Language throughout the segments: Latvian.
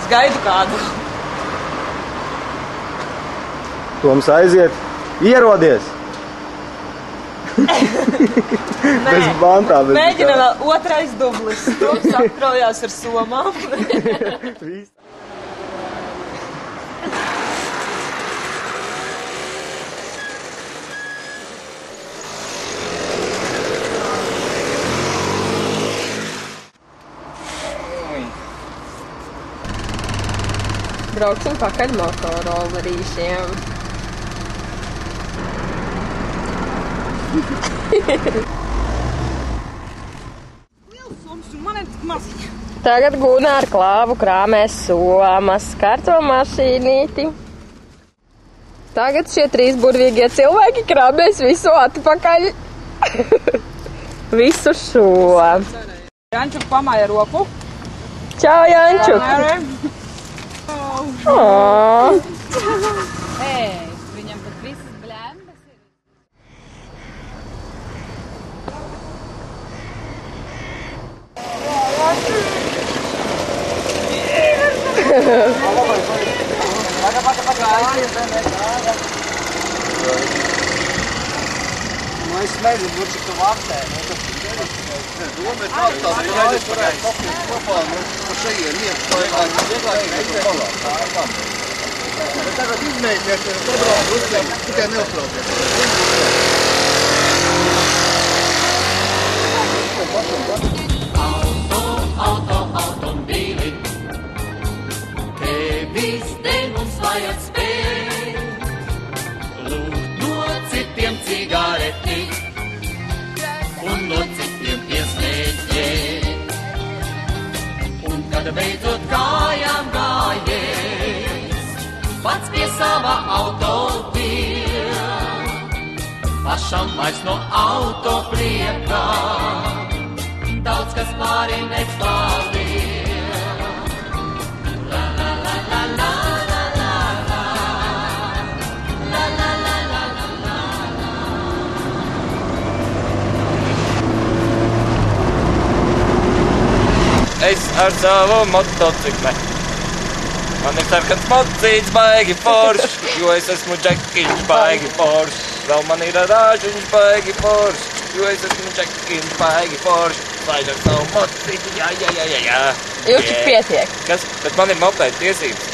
Es gaidu kādu. Toms aiziet. Ierodies! Bez bantām. Mēģina vēl otrais dublis. Toms apkraujās ar somām. Brauksim pakaļ motorollerīšiem. Liels soms un man ir tik maziņa. Tagad Guna ar Klāvu krāmē somas, karto mašīnīti. Tagad šie 3 burvīgie cilvēki krāmēs visu atpakaļ. Visu šo. Jančuk pamāja roku. Čau, Jančuk! Viņam pat visas bļēmbas ir. Nu, es nezinu, burši tu vārtē. Doma ir tāda, tās jāies pareiz kopies kopā, pa šajien iet, vieglāk palā. Bet tagad izmēģiniet, pabrauc uzņem, tikai neuztraucies. Automobīli, tevis dēļ mums vajag spēt, lūgt no citiem cigareti un no citiem piesmēķēt. Un kad beidzot kājām gājies, pats pie sava auto bija, pašam vairs no auto priekā daudz kas pāri nepaliek. La la la la la la la la, la la la la la la la. Es ar savu motocikli. Man ir sarkans mocīts baigi foršs, jo es esmu džekiņš baigi foršs. Vēl man ir rāžiņš baigi foršs, jo es esmu džekiņš baigi foršs. Slaiž ar savu motocikli, jā. Jūs tik pietiek. Kas? Bet man ir mopēda tiesības.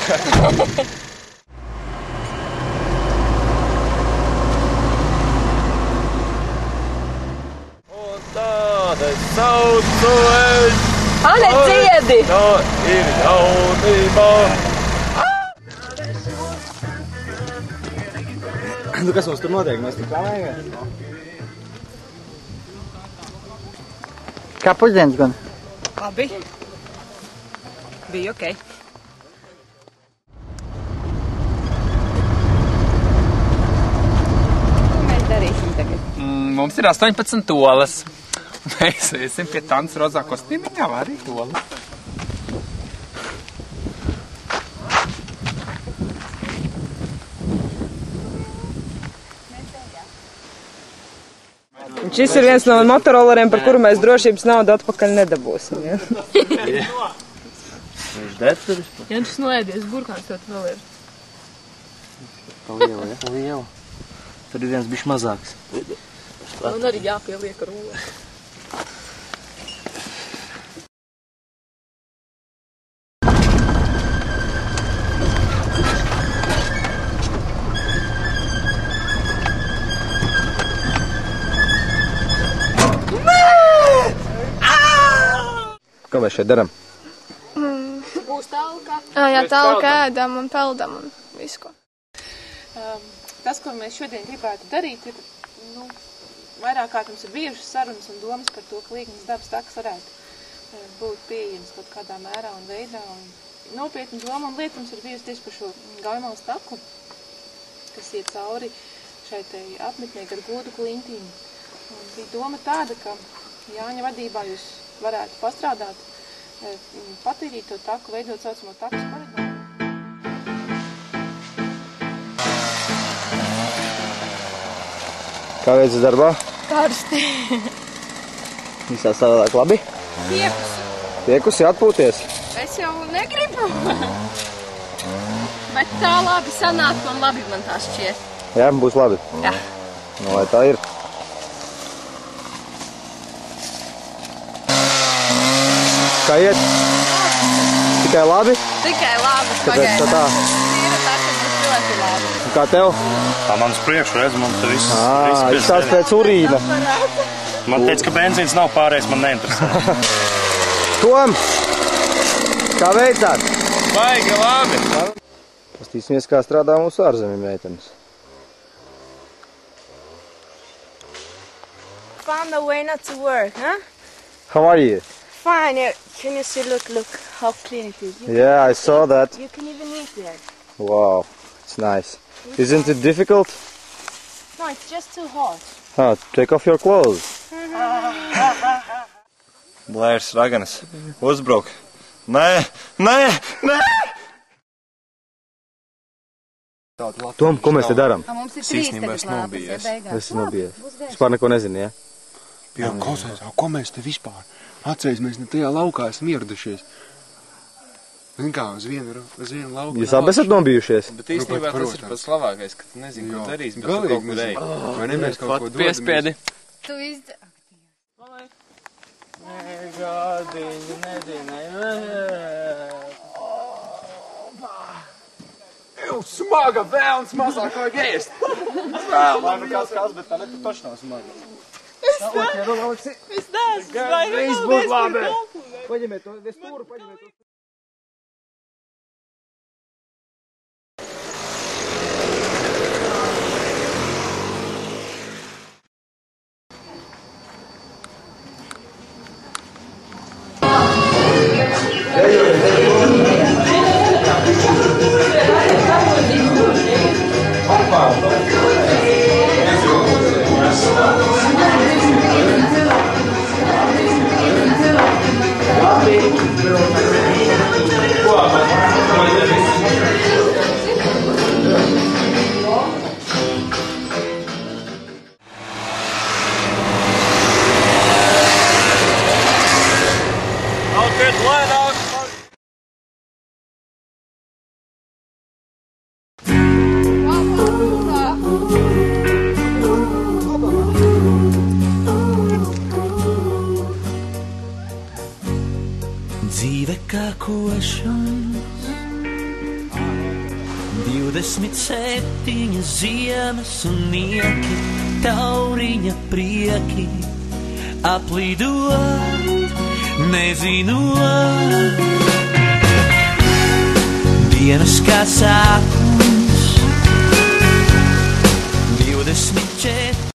Un tāda saucu es. Ane, dziedi! Tā ir jaunībā. Nu, kas mums tur notiek? Mēs tik kāvējamies? Kā pusdienas gan? Labi. Bija ok. Ko mēs darīsim tagad? Mums ir 18 olas. Mēs iesim pie tādas rozā kostīmiņā, arī olas. Un šis ir viens no motorolleriem, par kuru mēs drošības naudu atpakaļ nedabūsim. Ja? Viņš detaļas? Ja šis noēdies, burkāns jau vēl ir. Pa lielu, ja? Pa lielu. Tur ir viens bišķi mazāks. Un arī jāpieliek ar olu. Ko mēs šeit daram? Būs talka. Jā, talka ēdam un peldam un visu ko. Tas, ko mēs šodien gribētu darīt, ir, vairāk kārt mums ir bijušas sarunas un domas par to, ka Līgnes dabas takas varētu būt pieejams kaut kādā mērā un veidā. Un nopietna doma un lieta mums ir bijusi tieši par šo Gaujmalas taku, kas iet cauri šai te apmetnē gar Gūdu klintīm. Un bija doma tāda, ka Jāņa vadībā jūs varētu pastrādāt, patīrīt to taku, veidot saucamo takas koridoru. Kā veidzas darbā? Karsti. Visā savādāk labi? Piekusi. Piekusi atpūties? Es jau negribu. Bet tā labi sanāk un labi man tā šķiet. Jā, būs labi. Jā. Nu, lai tā ir. Kā iet? Tikai labi? Tikai labi. Kāpēc tā tā? Ir tā, ka būs ļoti labi. Un kā tev? Tā man uz priekšu, redz, man te viss. Izstāst pēc urīna. Man teica, ka benzīns nav pārējais, man neinteresē. Tom! Kā veicāt? Baigi labi! Pastīsimies, kā strādā mūsu ārzemju meitenes. Found a way not to work, huh? How are you? Fine. Can you see? Look how clean it is. Yeah, I saw that. You can even eat there. Wow, it's nice. Isn't it difficult? No, it's just too hot. Take off your clothes. Blērs raganas. Uzbruk. Nē! Tom, ko mēs te darām? Mums ir 3 tagad lāpas, ja beigās. Es esmu nobijies. Vispār neko nezinu, ja? Jā, klausies, ko mēs te vispār? Atceries, mēs ne tajā laukā esam ieradušies. Zin kā, uz vienu lauku. Jūs abi esat nobijušies? Bet īstenībā tas ir pats labākais, ka tu nezini, ko darīs, bet tu kaut kur ej. Vai ne mēs kaut ko dodamies? Piespiedi. Tu izd... Gādiņu nedināju. Smaga vēlns mazāk vajag ēst. Lai nu kāds, bet tā ne, tu taču nav smaga. Es neesmu. Viss būs labi. Paņemiet to, es stūru, paņemiet to. Dzīve kā košums, 27 ziemas un nieki, tauriņa prieki, aplidot, nezinot. Dienas kā sākums,